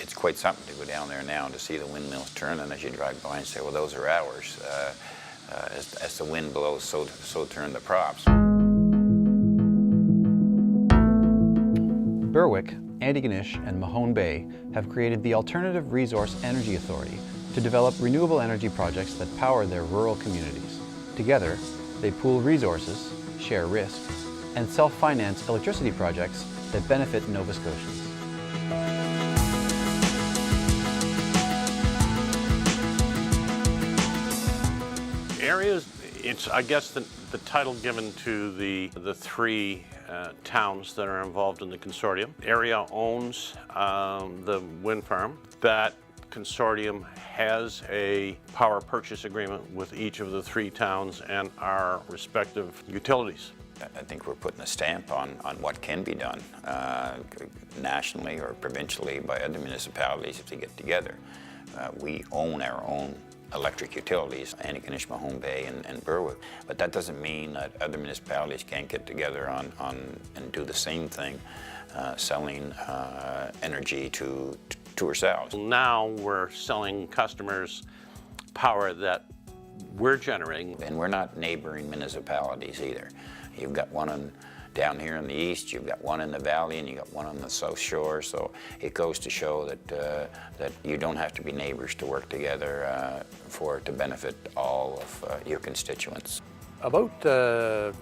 It's quite something to go down there now to see the windmills turn, and as you drive by and say, well, those are ours. As the wind blows, so turn the props. Berwick, Antigonish, and Mahone Bay have created the Alternative Resource Energy Authority to develop renewable energy projects that power their rural communities. Together, they pool resources, share risk, and self-finance electricity projects that benefit Nova Scotians. Areas, it's, I guess, the title given to the three towns that are involved in the consortium. Area owns the wind farm. That consortium has a power purchase agreement with each of the three towns and our respective utilities. I think we're putting a stamp on what can be done nationally or provincially by other municipalities if they get together. We own our own electric utilities, Antigonish, Mahone Bay, and Berwick. But that doesn't mean that other municipalities can't get together and do the same thing, selling energy to ourselves. Now we're selling customers power that we're generating. And we're not neighboring municipalities either. You've got one down here in the east, you've got one in the valley, and you've got one on the south shore. So it goes to show that you don't have to be neighbors to work together for it to benefit all of your constituents. About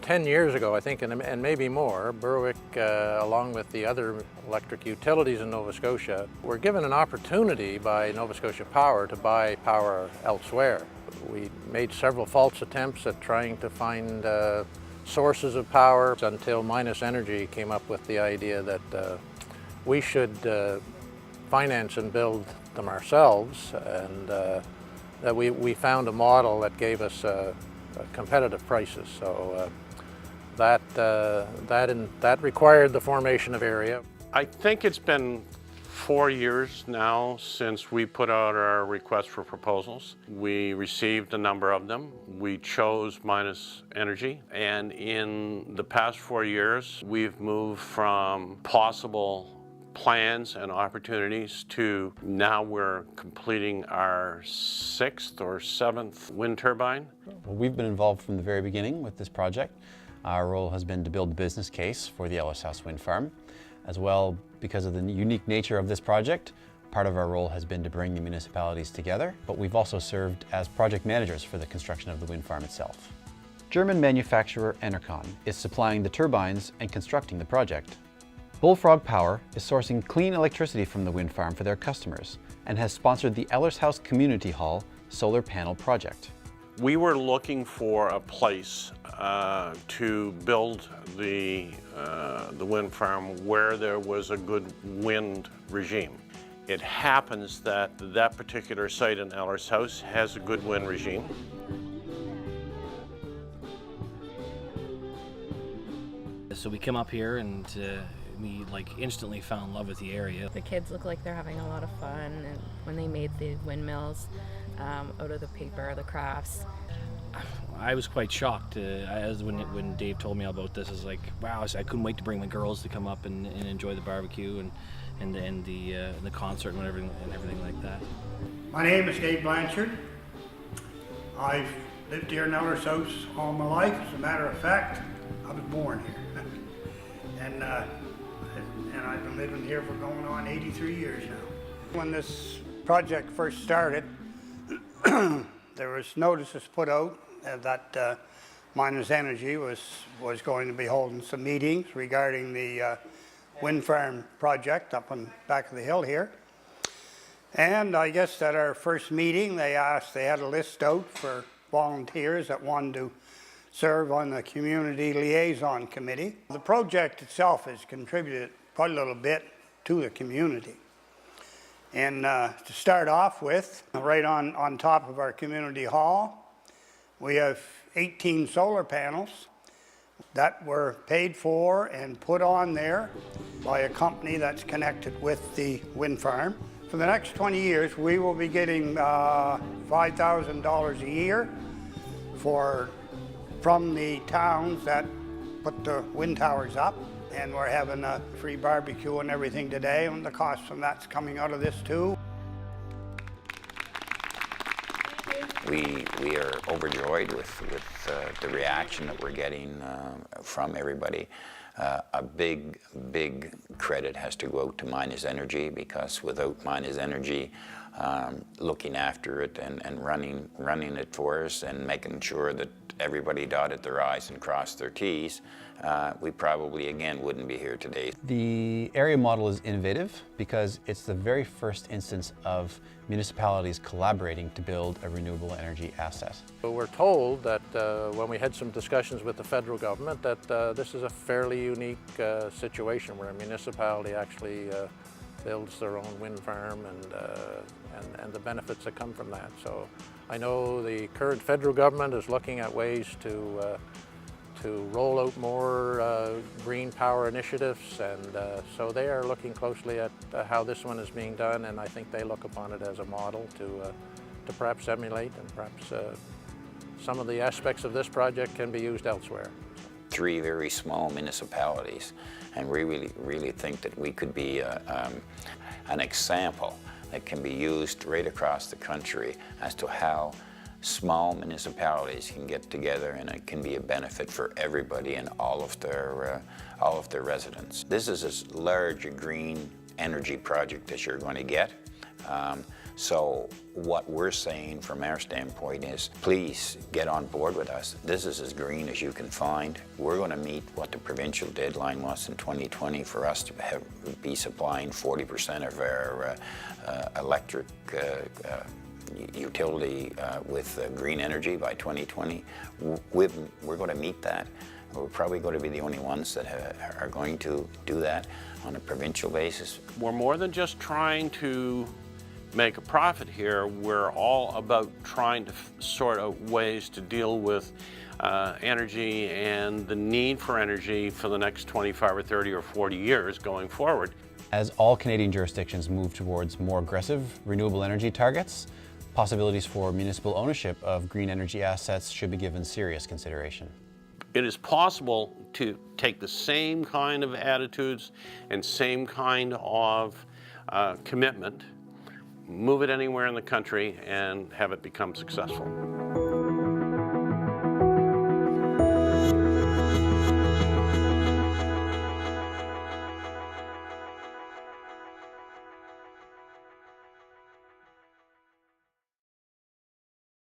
10 years ago, I think, and maybe more, Berwick, along with the other electric utilities in Nova Scotia, were given an opportunity by Nova Scotia Power to buy power elsewhere. We made several false attempts at trying to find sources of power until Minus Energy came up with the idea that we should finance and build them ourselves, and that we found a model that gave us competitive prices. So that required the formation of Area. I think it's been 4 years now since we put out our request for proposals. We received a number of them. We chose Minus Energy, and in the past 4 years we've moved from possible plans and opportunities to now we're completing our 6th or 7th wind turbine. Well, we've been involved from the very beginning with this project. Our role has been to build the business case for the Ellershouse wind farm. As well, because of the unique nature of this project, part of our role has been to bring the municipalities together, but we've also served as project managers for the construction of the wind farm itself. German manufacturer Enercon is supplying the turbines and constructing the project. Bullfrog Power is sourcing clean electricity from the wind farm for their customers and has sponsored the Ellershouse Community Hall solar panel project. We were looking for a place to build the wind farm where there was a good wind regime. It happens that that particular site in Ellershouse has a good wind regime. So we come up here and we instantly fell in love with the area. The kids look like they're having a lot of fun, and when they made the windmills out of the paper, the crafts. I was quite shocked when Dave told me about this. I was like, wow, I couldn't wait to bring the girls to come up and enjoy the barbecue and the concert and everything like that. My name is Dave Blanchard. I've lived here in Ellershouse all my life. As a matter of fact, I was born here. and I've been living here for going on 83 years now. When this project first started, there was notices put out that Minus Energy was going to be holding some meetings regarding the wind farm project up on back of the hill here. And I guess at our first meeting they had a list out for volunteers that wanted to serve on the Community Liaison Committee. The project itself has contributed quite a little bit to the community. And to start off with, right on top of our community hall, we have 18 solar panels that were paid for and put on there by a company that's connected with the wind farm. For the next 20 years, we will be getting $5,000 a year from the towns that put the wind towers up. And we're having a free barbecue and everything today, and the cost from that's coming out of this too. We are overjoyed with the reaction that we're getting from everybody. A big credit has to go to Minus Energy, because without Minus Energy looking after it and running it for us and making sure that everybody dotted their I's and crossed their T's, we probably again wouldn't be here today. The area model is innovative because it's the very first instance of municipalities collaborating to build a renewable energy asset. So we're told that when we had some discussions with the federal government that this is a fairly unique situation where a municipality actually builds their own wind farm and the benefits that come from that. So I know the current federal government is looking at ways to roll out more green power initiatives, and so they are looking closely at how this one is being done, and I think they look upon it as a model to perhaps emulate, and perhaps some of the aspects of this project can be used elsewhere. 3 very small municipalities, and we really think that we could be an example that can be used right across the country as to how small municipalities can get together, and it can be a benefit for everybody and all of their residents. This is as large a green energy project as you're going to get. So what we're saying from our standpoint is, please get on board with us. This is as green as you can find. We're going to meet what the provincial deadline was in 2020 for us to be supplying 40% of our electric utility with green energy by 2020. We're going to meet that. We're probably going to be the only ones that are going to do that on a provincial basis. We're more than just trying to make a profit here. We're all about trying to sort out ways to deal with energy and the need for energy for the next 25 or 30 or 40 years going forward. As all Canadian jurisdictions move towards more aggressive renewable energy targets, possibilities for municipal ownership of green energy assets should be given serious consideration. It is possible to take the same kind of attitudes and same kind of commitment, move it anywhere in the country, and have it become successful.